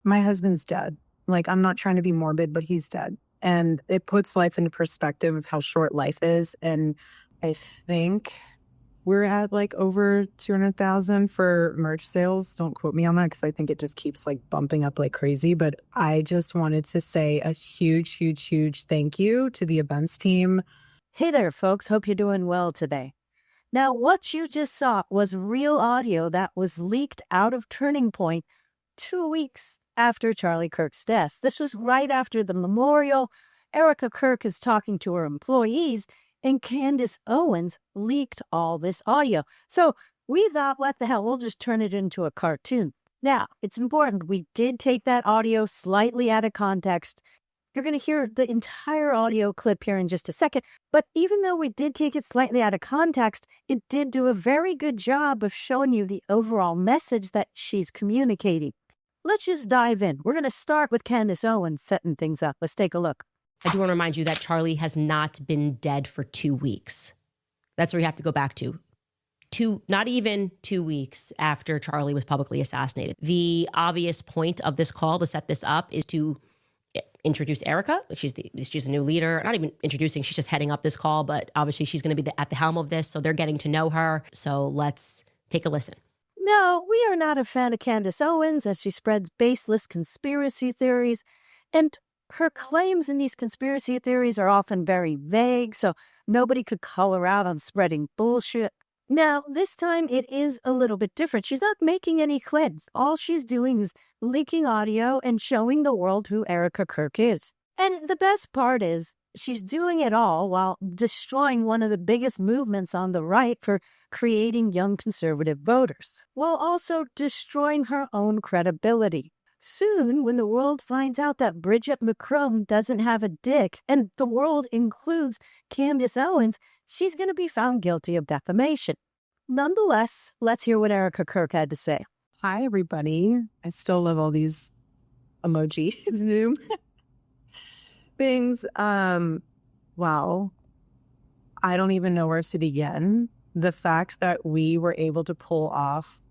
My husband's dead. Like, I'm not trying to be morbid, but he's dead. And it puts life into perspective of how short life is. And I think we're at like over 200,000 for merch sales. Don't quote me on that because I think it just keeps like bumping up like crazy. But I just wanted to say a huge, huge, huge thank you to the events team. Hey there, folks. Hope you're doing well today. Now, what you just saw was real audio that was leaked out of Turning Point 2 weeks after Charlie Kirk's death. This was right after the memorial. Erika Kirk is talking to her employees, and Candace Owens leaked all this audio. So we thought, what the hell, we'll just turn it into a cartoon. Now, it's important. We did take that audio slightly out of context. You're going to hear the entire audio clip here in just a second. But even though we did take it slightly out of context, it did do a very good job of showing you the overall message that she's communicating. Let's just dive in. We're going to start with Candace Owens setting things up. Let's take a look. I do want to remind you that Charlie has not been dead for 2 weeks. That's where you have to go back to. Not even 2 weeks after Charlie was publicly assassinated. The obvious point of this call to set this up is to introduce Erika. She's a new leader. Not even introducing, she's just heading up this call, but obviously she's going to be at the helm of this, so they're getting to know her. So let's take a listen. No, we are not a fan of Candace Owens as she spreads baseless conspiracy theories, and her claims in these conspiracy theories are often very vague, so nobody could call her out on spreading bullshit. Now, this time it is a little bit different. She's not making any claims. All she's doing is leaking audio and showing the world who Erika Kirk is. And the best part is she's doing it all while destroying one of the biggest movements on the right for creating young conservative voters, while also destroying her own credibility. Soon, when the world finds out that Bridget McCrone doesn't have a dick, and the world includes Candace Owens, she's going to be found guilty of defamation. Nonetheless, let's hear what Erika Kirk had to say. Hi, everybody. I still love all these emoji Zoom things. Wow. I don't even know where to begin. The fact that we were able to pull off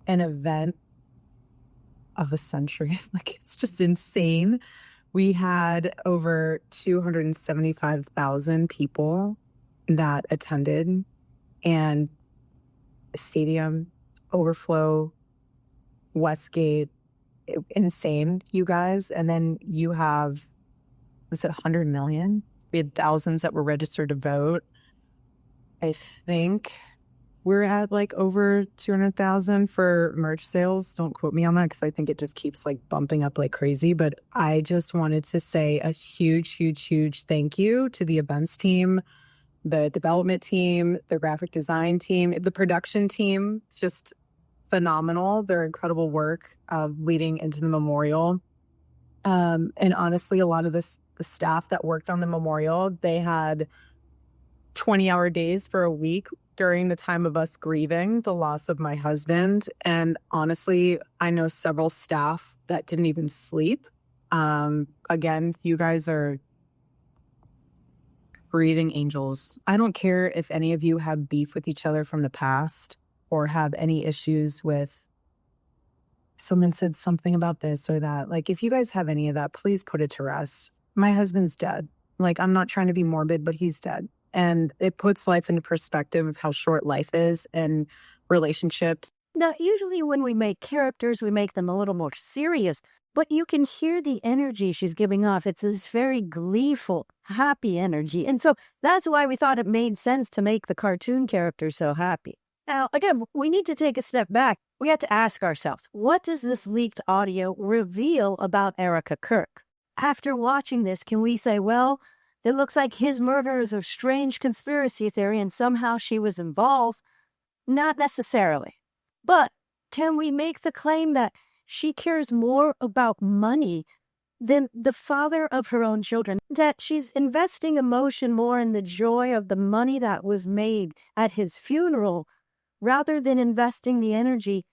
an event of a century, like, it's just insane. We had over 275,000 people that attended, and the stadium, overflow, Westgate, insane, you guys. And then you have, was it 100 million? We had thousands that were registered to vote. I think we're at like over 200,000 for merch sales. Don't quote me on that because I think it just keeps like bumping up like crazy. But I just wanted to say a huge, huge, huge thank you to the events team, the development team, the graphic design team, the production team. It's just phenomenal. Their incredible work of leading into the memorial. And honestly, a lot of the staff that worked on the memorial, they had 20-hour days for a week during the time of us grieving the loss of my husband. And honestly, I know several staff that didn't even sleep. Again, you guys are breathing angels. I don't care if any of you have beef with each other from the past or have any issues with someone said something about this or that. Like, if you guys have any of that, please put it to rest. My husband's dead. Like, I'm not trying to be morbid, but he's dead. And it puts life into perspective of how short life is and relationships. Now, usually when we make characters, we make them a little more serious, but you can hear the energy she's giving off. It's this very gleeful, happy energy. And so that's why we thought it made sense to make the cartoon character so happy. Now, again, we need to take a step back. We have to ask ourselves, what does this leaked audio reveal about Erika Kirk? After watching this, can we say, well, it looks like his murder is a strange conspiracy theory and somehow she was involved? Not necessarily. But can we make the claim that she cares more about money than the father of her own children? That she's investing emotion more in the joy of the money that was made at his funeral rather than investing the energy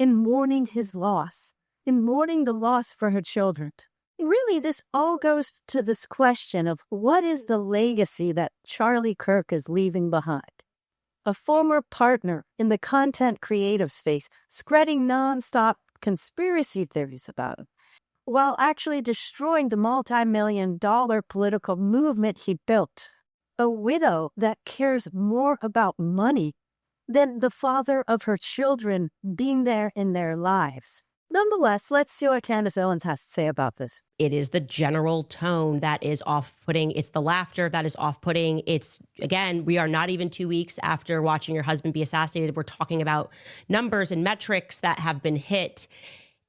in mourning his loss, in mourning the loss for her children? Really, this all goes to this question of what is the legacy that Charlie Kirk is leaving behind? A former partner in the content creative space, spreading nonstop conspiracy theories about him, while actually destroying the multi-million-dollar political movement he built. A widow that cares more about money than the father of her children being there in their lives. Nonetheless, let's see what Candace Owens has to say about this. It is the general tone that is off-putting. It's the laughter that is off-putting. It's, again, we are not even 2 weeks after watching your husband be assassinated. We're talking about numbers and metrics that have been hit.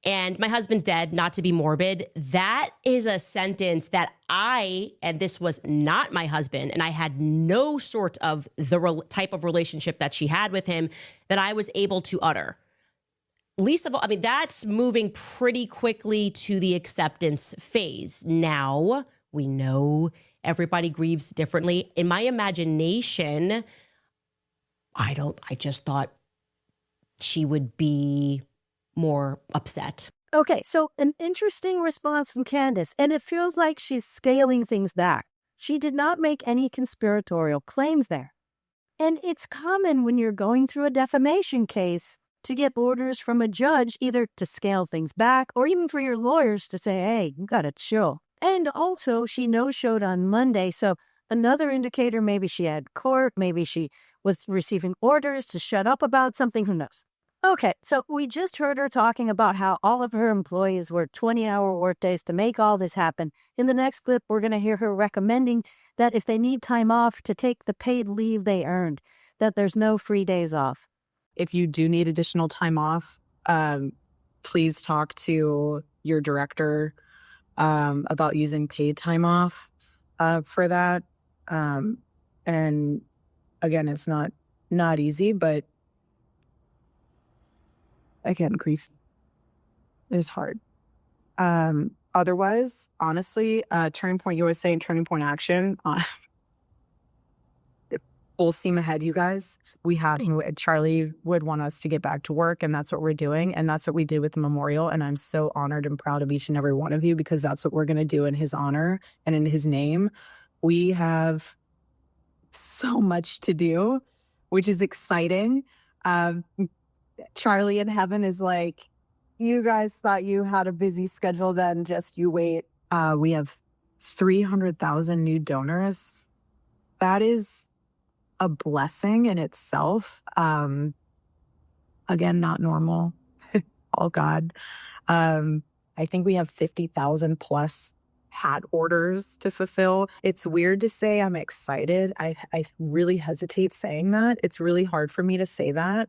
And my husband's dead, not to be morbid. That is a sentence that and this was not my husband, and I had no sort of the type of relationship that she had with him, that I was able to utter. Least of all, I mean, that's moving pretty quickly to the acceptance phase. Now, we know everybody grieves differently. In my imagination, I just thought she would be more upset. Okay, so an interesting response from Candace, and it feels like she's scaling things back. She did not make any conspiratorial claims there. And it's common when you're going through a defamation case to get orders from a judge either to scale things back or even for your lawyers to say, hey, you gotta chill. And also, she no-showed on Monday, so another indicator, maybe she had court, maybe she was receiving orders to shut up about something, who knows. Okay, so we just heard her talking about how all of her employees work 20-hour workdays to make all this happen. In the next clip, we're going to hear her recommending that if they need time off, to take the paid leave they earned, that there's no free days off. If you do need additional time off, please talk to your director about using paid time off for that. And again, it's not easy, but again, grief is hard. Otherwise, honestly, turning point, you always say turning point action. Full steam ahead, you guys. Charlie would want us to get back to work, and that's what we're doing. And that's what we did with the memorial. And I'm so honored and proud of each and every one of you, because that's what we're going to do in his honor and in his name. We have so much to do, which is exciting. Charlie in heaven is like, you guys thought you had a busy schedule, then just you wait. We have 300,000 new donors. That is a blessing in itself. Again, not normal. All God. I think we have 50,000 plus hat orders to fulfill. It's weird to say I'm excited. I really hesitate saying that. It's really hard for me to say that.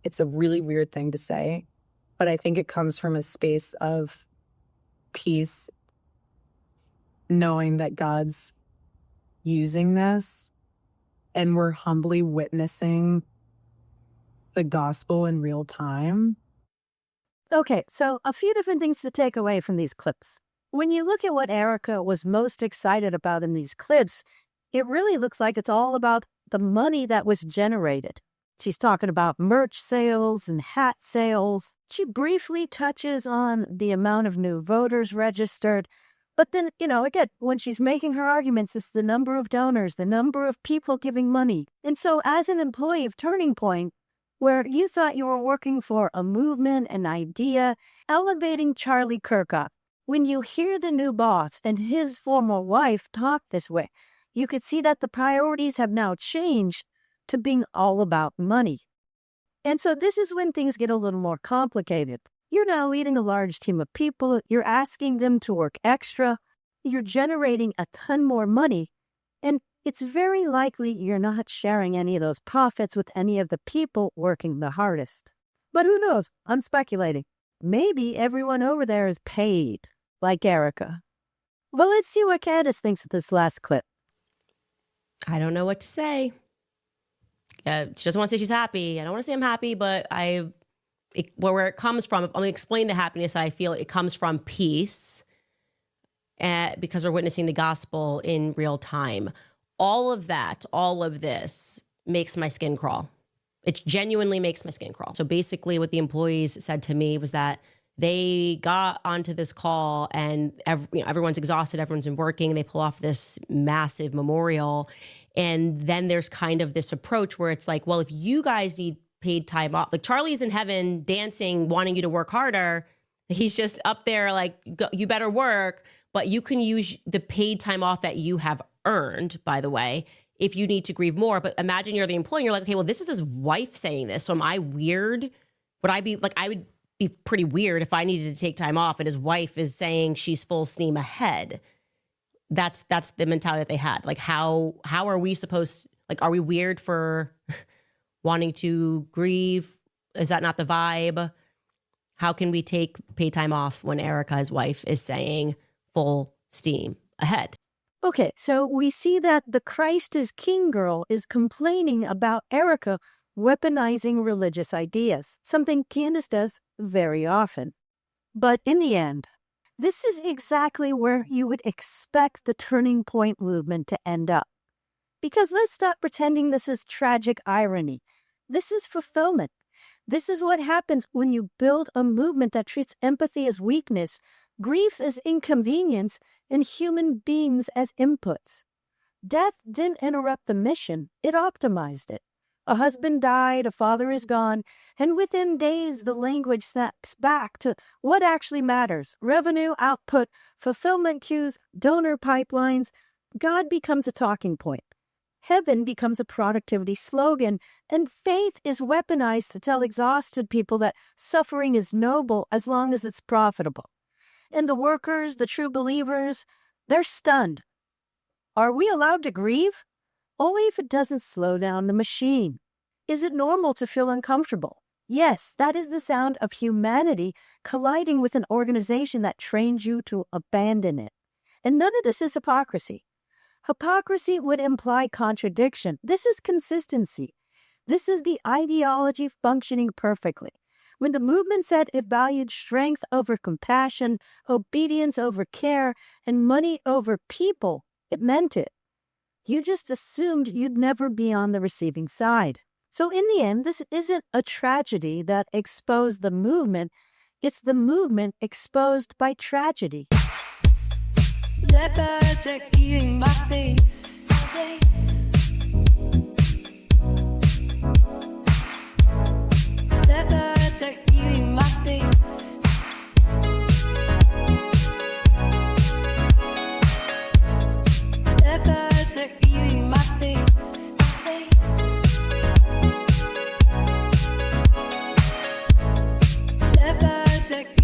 It's a really weird thing to say, but I think it comes from a space of peace, knowing that God's using this and we're humbly witnessing the gospel in real time. Okay, so a few different things to take away from these clips. When you look at what Erika was most excited about in these clips, it really looks like it's all about the money that was generated. She's talking about merch sales and hat sales. She briefly touches on the amount of new voters registered. But then, again, when she's making her arguments, it's the number of donors, the number of people giving money. And so as an employee of Turning Point, where you thought you were working for a movement, an idea, elevating Charlie Kirk up, when you hear the new boss and his former wife talk this way, you could see that the priorities have now changed to being all about money. And so this is when things get a little more complicated. You're now leading a large team of people. You're asking them to work extra. You're generating a ton more money. And it's very likely you're not sharing any of those profits with any of the people working the hardest. But who knows? I'm speculating. Maybe everyone over there is paid, like Erika. Well, let's see what Candace thinks of this last clip. I don't know what to say. She doesn't want to say she's happy. I don't want to say I'm happy, but where it comes from, let me explain the happiness that I feel. It comes from peace, because we're witnessing the gospel in real time. All of this makes my skin crawl. It genuinely makes my skin crawl. So basically what the employees said to me was that they got onto this call and everyone's exhausted, everyone's been working, they pull off this massive memorial. And then there's kind of this approach where it's like, well, if you guys need paid time off. Like Charlie's in heaven dancing, wanting you to work harder. He's just up there like, you better work, but you can use the paid time off that you have earned, by the way, if you need to grieve more. But imagine you're the employee and you're like, okay, well, this is his wife saying this. So am I weird? Would I be like, I would be pretty weird if I needed to take time off and his wife is saying she's full steam ahead. That's the mentality that they had. Like, how are we supposed, like, are we weird for wanting to grieve? Is that not the vibe? How can we take paid time off when Erika, his wife, is saying full steam ahead? Okay, so we see that the Christ is King girl is complaining about Erika weaponizing religious ideas, something Candace does very often. But in the end, this is exactly where you would expect the turning point movement to end up. Because let's stop pretending this is tragic irony. This is fulfillment. This is what happens when you build a movement that treats empathy as weakness, grief as inconvenience, and human beings as inputs. Death didn't interrupt the mission, it optimized it. A husband died, a father is gone, and within days the language snaps back to what actually matters: revenue, output, fulfillment queues, donor pipelines. God becomes a talking point. Heaven becomes a productivity slogan, and faith is weaponized to tell exhausted people that suffering is noble as long as it's profitable. And the workers, the true believers, they're stunned. Are we allowed to grieve? Only if it doesn't slow down the machine. Is it normal to feel uncomfortable? Yes, that is the sound of humanity colliding with an organization that trained you to abandon it. And none of this is hypocrisy. Hypocrisy would imply contradiction. This is consistency. This is the ideology functioning perfectly. When the movement said it valued strength over compassion, obedience over care, and money over people, it meant it. You just assumed you'd never be on the receiving side. So in the end, this isn't a tragedy that exposed the movement. It's the movement exposed by tragedy. Leopards are eating my face. Leopards are eating my face. Leopards are eating my face. Leopards are